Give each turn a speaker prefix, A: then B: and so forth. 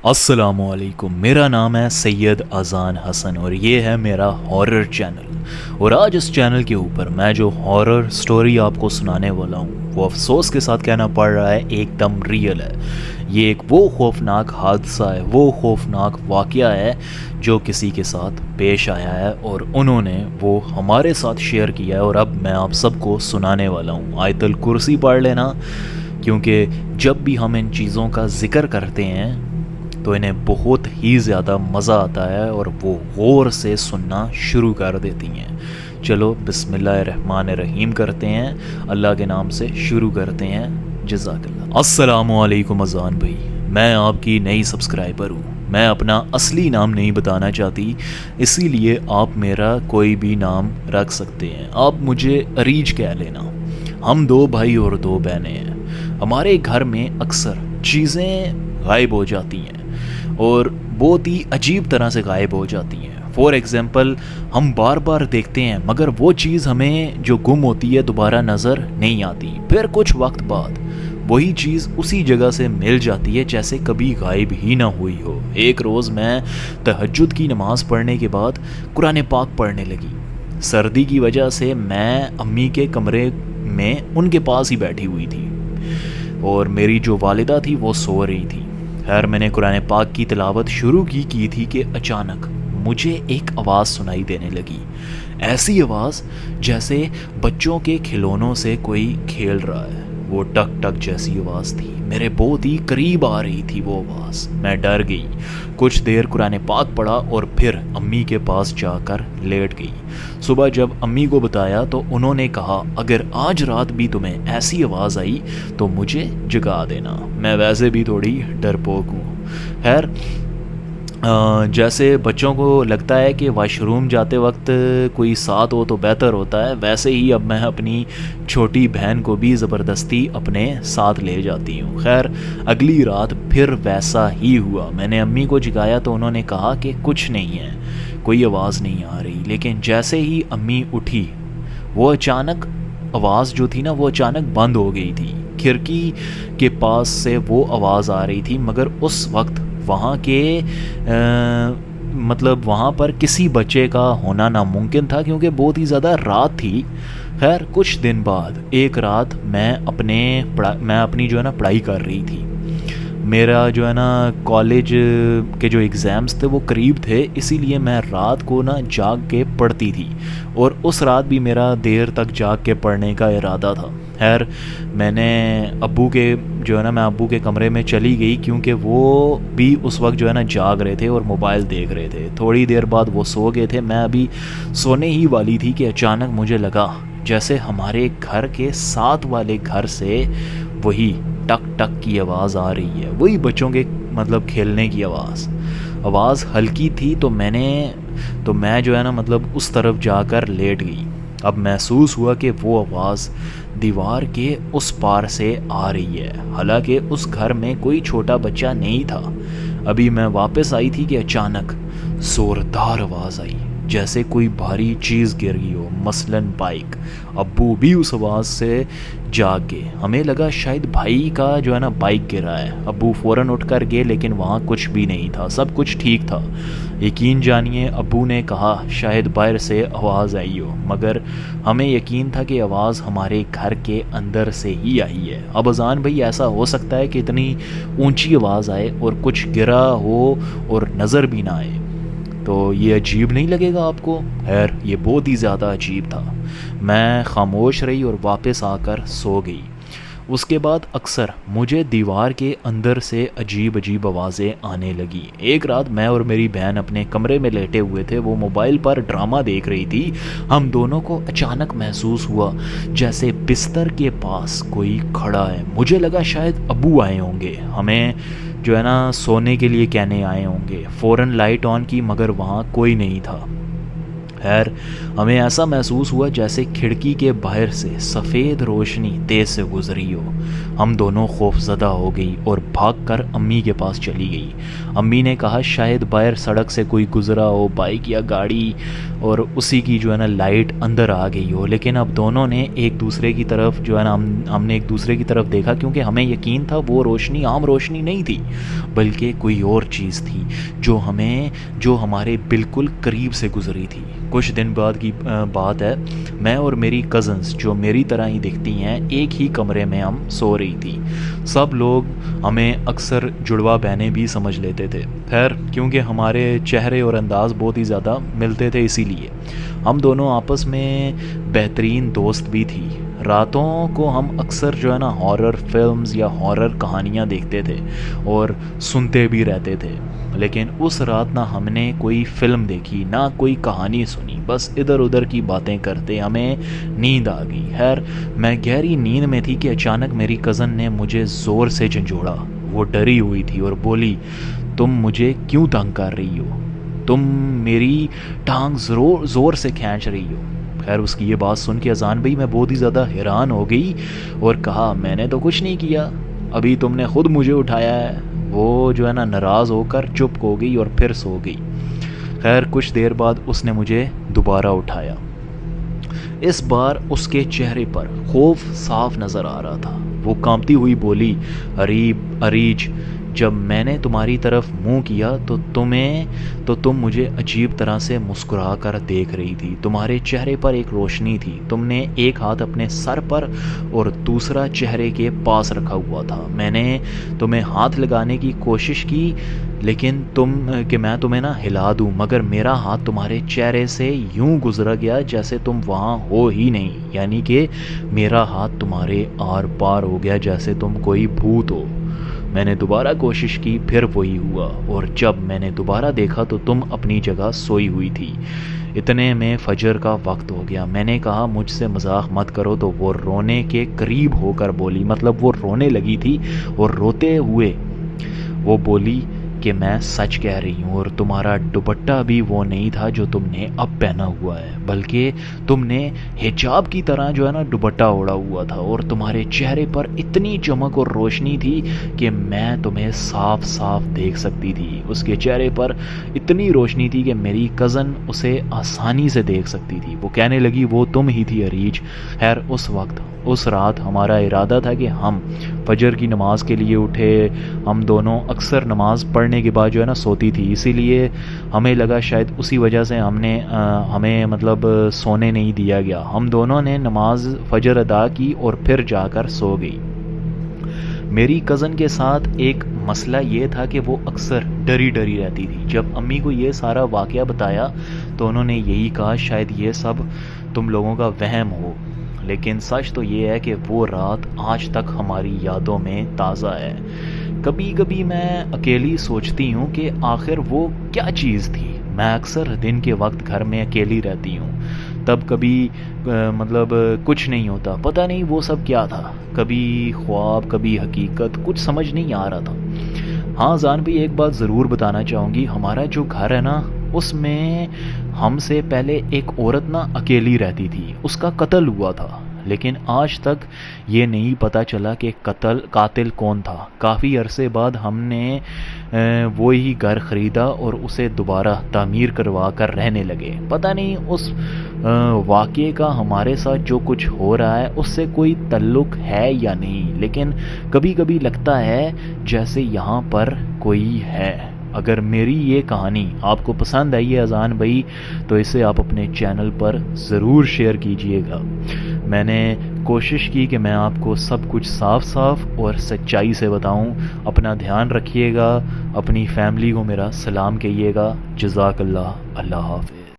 A: السلام علیکم، میرا نام ہے سید اذان حسن اور یہ ہے میرا ہارر چینل۔ اور آج اس چینل کے اوپر میں جو ہارر سٹوری آپ کو سنانے والا ہوں وہ افسوس کے ساتھ کہنا پڑ رہا ہے ایک دم ریئل ہے۔ یہ ایک وہ خوفناک حادثہ ہے، وہ خوفناک واقعہ ہے جو کسی کے ساتھ پیش آیا ہے اور انہوں نے وہ ہمارے ساتھ شیئر کیا ہے، اور اب میں آپ سب کو سنانے والا ہوں۔ آیت الکرسی پڑھ لینا، کیونکہ جب بھی ہم ان چیزوں کا ذکر کرتے ہیں تو انہیں بہت ہی زیادہ مزہ آتا ہے اور وہ غور سے سننا شروع کر دیتی ہیں۔ چلو بسم اللہ الرحمن الرحیم کرتے ہیں، اللہ کے نام سے شروع کرتے ہیں۔ جزاک اللہ۔ السلام علیکم اذان بھائی، میں آپ کی نئی سبسکرائبر ہوں۔ میں اپنا اصلی نام نہیں بتانا چاہتی، اسی لیے آپ میرا کوئی بھی نام رکھ سکتے ہیں، آپ مجھے اریج کہہ لینا۔ ہم دو بھائی اور دو بہنیں ہیں۔ ہمارے گھر میں اکثر چیزیں غائب ہو جاتی ہیں اور بہت ہی عجیب طرح سے غائب ہو جاتی ہیں۔ فار ایگزامپل، ہم بار بار دیکھتے ہیں مگر وہ چیز ہمیں جو گم ہوتی ہے دوبارہ نظر نہیں آتی، پھر کچھ وقت بعد وہی چیز اسی جگہ سے مل جاتی ہے جیسے کبھی غائب ہی نہ ہوئی ہو۔ ایک روز میں تہجد کی نماز پڑھنے کے بعد قرآن پاک پڑھنے لگی۔ سردی کی وجہ سے میں امی کے کمرے میں ان کے پاس ہی بیٹھی ہوئی تھی اور میری جو والدہ تھی وہ سو رہی تھی۔ خیر، میں نے قرآن پاک کی تلاوت شروع کی تھی کہ اچانک مجھے ایک آواز سنائی دینے لگی، ایسی آواز جیسے بچوں کے کھلونوں سے کوئی کھیل رہا ہے۔ وہ ٹک ٹک جیسی آواز تھی، میرے بہت ہی قریب آ رہی تھی وہ آواز۔ میں ڈر گئی، کچھ دیر قرآن پاک پڑھا اور پھر امی کے پاس جا کر لیٹ گئی۔ صبح جب امی کو بتایا تو انہوں نے کہا اگر آج رات بھی تمہیں ایسی آواز آئی تو مجھے جگا دینا۔ میں ویسے بھی تھوڑی ڈرپوک ہوں۔ خیر، جیسے بچوں کو لگتا ہے کہ واش روم جاتے وقت کوئی ساتھ ہو تو بہتر ہوتا ہے، ویسے ہی اب میں اپنی چھوٹی بہن کو بھی زبردستی اپنے ساتھ لے جاتی ہوں۔ خیر، اگلی رات پھر ویسا ہی ہوا۔ میں نے امی کو جگایا تو انہوں نے کہا کہ کچھ نہیں ہے، کوئی آواز نہیں آ رہی، لیکن جیسے ہی امی اٹھی وہ اچانک آواز جو تھی نا وہ اچانک بند ہو گئی تھی۔ کھڑکی کے پاس سے وہ آواز آ رہی تھی مگر اس وقت وہاں کے وہاں پر کسی بچے کا ہونا ناممکن تھا کیونکہ بہت ہی زیادہ رات تھی۔ خیر، کچھ دن بعد ایک رات میں اپنی جو ہے نا پڑھائی کر رہی تھی۔ میرا جو ہے نا کالج کے جو ایگزامز تھے وہ قریب تھے، اسی لیے میں رات کو نا جاگ کے پڑھتی تھی اور اس رات بھی میرا دیر تک جاگ کے پڑھنے کا ارادہ تھا۔ خیر، میں ابو کے کمرے میں چلی گئی کیونکہ وہ بھی اس وقت جو ہے نا جاگ رہے تھے اور موبائل دیکھ رہے تھے۔ تھوڑی دیر بعد وہ سو گئے تھے، میں ابھی سونے ہی والی تھی کہ اچانک مجھے لگا جیسے ہمارے گھر کے ساتھ والے گھر سے وہی ٹک ٹک کی آواز آ رہی ہے، وہی بچوں کے کھیلنے کی آواز ہلکی تھی تو میں جو ہے نا اس طرف جا کر لیٹ گئی۔ اب محسوس ہوا کہ وہ آواز دیوار کے اس پار سے آ رہی ہے، حالانکہ اس گھر میں کوئی چھوٹا بچہ نہیں تھا۔ ابھی میں واپس آئی تھی کہ اچانک زوردار آواز آئی جیسے کوئی بھاری چیز گر گئی ہو، مثلاً بائک۔ ابو بھی اس آواز سے جاگ گئے، ہمیں لگا شاید بھائی کا جو ہے نا بائک گرا ہے۔ ابو فوراً اٹھ کر گئے لیکن وہاں کچھ بھی نہیں تھا، سب کچھ ٹھیک تھا۔ یقین جانیے، ابو نے کہا شاید باہر سے آواز آئی ہو، مگر ہمیں یقین تھا کہ آواز ہمارے گھر کے اندر سے ہی آئی ہے۔ اب اذان بھائی، ایسا ہو سکتا ہے کہ اتنی اونچی آواز آئے اور کچھ گرا ہو اور نظر بھی نہ آئے، تو یہ عجیب نہیں لگے گا آپ کو؟ خیر، یہ بہت ہی زیادہ عجیب تھا۔ میں خاموش رہی اور واپس آ کر سو گئی۔ اس کے بعد اکثر مجھے دیوار کے اندر سے عجیب آوازیں آنے لگی۔ ایک رات میں اور میری بہن اپنے کمرے میں لیٹے ہوئے تھے، وہ موبائل پر ڈرامہ دیکھ رہی تھی۔ ہم دونوں کو اچانک محسوس ہوا جیسے بستر کے پاس کوئی کھڑا ہے۔ مجھے لگا شاید ابو آئے ہوں گے، ہمیں جو ہے نا سونے کے لیے کہنے آئے ہوں گے۔ فوراً لائٹ آن کی مگر وہاں کوئی نہیں تھا۔ खैर हमें ऐसा महसूस हुआ जैसे खिड़की के बाहर से सफ़ेद रोशनी तेज़ से गुजरी हो। हम दोनों खौफज़दा हो गई और भागकर अम्मी के पास चली गई। अम्मी ने कहा शायद बाहर सड़क से कोई गुज़रा हो, बाइक या गाड़ी, और उसी की जो है ना लाइट अंदर आ गई हो। लेकिन अब दोनों ने एक दूसरे की तरफ जो है ना हमने एक दूसरे की तरफ देखा, क्योंकि हमें यकीन था वो रोशनी आम रोशनी नहीं थी बल्कि कोई और चीज़ थी जो हमारे बिल्कुल करीब से गुजरी थी। कुछ दिन बाद की बात है, मैं और मेरी कज़न्स जो मेरी तरह ही दिखती हैं एक ही कमरे में हम सो रही थी। सब लोग हमें अक्सर जुड़वा बहनें भी समझ लेते थे। खैर क्योंकि हमारे चेहरे और अंदाज़ बहुत ही ज़्यादा मिलते थे, इसीलिए हम दोनों आपस में बेहतरीन दोस्त भी थी। रातों को हम अक्सर जो है ना हॉरर फिल्म्स या हॉरर कहानियाँ देखते थे और सुनते भी रहते थे। लेकिन उस रात ना हमने कोई फ़िल्म देखी ना कोई कहानी सुनी, बस इधर उधर की बातें करते हमें नींद आ गई। खैर मैं गहरी नींद में थी कि अचानक मेरी कज़न ने मुझे ज़ोर से झंझोड़ा। वो डरी हुई थी और बोली, तुम मुझे क्यों तंग कर रही हो? तुम मेरी टांग ज़ोर से खींच रही हो। खैर उसकी ये बात सुन के अजान भाई मैं बहुत ही ज़्यादा हैरान हो गई और कहा, मैंने तो कुछ नहीं किया, अभी तुमने ख़ुद मुझे उठाया है। वो जो है ना नाराज़ होकर चुप हो गई और फिर सो गई। खैर कुछ देर बाद उसने मुझे दोबारा उठाया। इस बार उसके चेहरे पर खौफ साफ नज़र आ रहा था। वो कांपती हुई बोली, अरीज, जब मैंने तुम्हारी तरफ मुंह किया तो तुम मुझे अजीब तरह से मुस्कुरा कर देख रही थी। तुम्हारे चेहरे पर एक रोशनी थी। तुमने एक हाथ अपने सर पर और दूसरा चेहरे के पास रखा हुआ था। मैंने तुम्हें हाथ लगाने की कोशिश की लेकिन मैं तुम्हें ना हिला दूं, मगर मेरा हाथ तुम्हारे चेहरे से यूं गुजरा गया जैसे तुम वहाँ हो ही नहीं। यानी कि मेरा हाथ तुम्हारे आर पार हो गया जैसे तुम कोई भूत हो। मैंने दोबारा कोशिश की, फिर वही हुआ, और जब मैंने दोबारा देखा तो तुम अपनी जगह सोई हुई थी। इतने में फजर का वक्त हो गया। मैंने कहा मुझसे मजाक मत करो, तो वो रोने के करीब होकर बोली, मतलब वो रोने लगी थी और रोते हुए वो बोली कि मैं सच कह रही हूँ और तुम्हारा दुपट्टा भी वो नहीं था जो तुमने अब पहना हुआ है, बल्कि तुमने हिजाब की तरह जो है ना दुपट्टा ओढ़ा हुआ था और तुम्हारे चेहरे पर इतनी चमक और रोशनी थी कि मैं तुम्हें साफ साफ देख सकती थी। उसके चेहरे पर इतनी रोशनी थी कि मेरी कज़न उसे आसानी से देख सकती थी। वो कहने लगी, वो तुम ही थी अरीज। खैर उस रात हमारा इरादा था कि हम फजर की नमाज के लिए उठे। हम दोनों अक्सर नमाज पढ़ने के बाद जो है ना सोती थी, इसीलिए हमें लगा शायद उसी वजह से हमें मतलब सोने नहीं दिया गया। हम दोनों ने नमाज फजर अदा की और फिर जाकर सो गई। मेरी कज़न के साथ एक मसला ये था कि वो अक्सर डरी रहती थी। जब अम्मी को ये सारा वाक़या बताया तो उन्होंने यही कहा शायद ये सब तुम लोगों का वहम हो, लेकिन सच तो ये है कि वो रात आज तक हमारी यादों में ताज़ा है। कभी कभी मैं अकेली सोचती हूँ कि आखिर वो क्या चीज़ थी। मैं अक्सर दिन के वक्त घर में अकेली रहती हूँ, तब कभी मतलब कुछ नहीं होता, पता नहीं वो सब क्या था, कभी ख्वाब कभी हकीकत, कुछ समझ नहीं आ रहा था। हाँ जान भी एक बात ज़रूर बताना चाहूँगी, हमारा जो घर है ना उसमें हमसे पहले एक औरत ना अकेली रहती थी, उसका कत्ल हुआ था, लेकिन आज तक ये नहीं पता चला कि कातिल कौन था। काफ़ी अरसे बाद हमने वो ही घर ख़रीदा और उसे दोबारा तामीर करवा कर रहने लगे। पता नहीं उस वाक़ये का हमारे साथ जो कुछ हो रहा है उससे कोई ताल्लुक़ है या नहीं, लेकिन कभी कभी लगता है जैसे यहाँ पर कोई है। अगर मेरी ये कहानी आपको पसंद आई है अजान भाई, तो इसे आप अपने चैनल पर ज़रूर शेयर कीजिएगा। मैंने कोशिश की कि मैं आपको सब कुछ साफ साफ और सच्चाई से बताऊं। अपना ध्यान रखिएगा, अपनी फैमिली को मेरा सलाम कहिएगा। जज़ाकल्लाह, अल्लाह हाफ़िज़।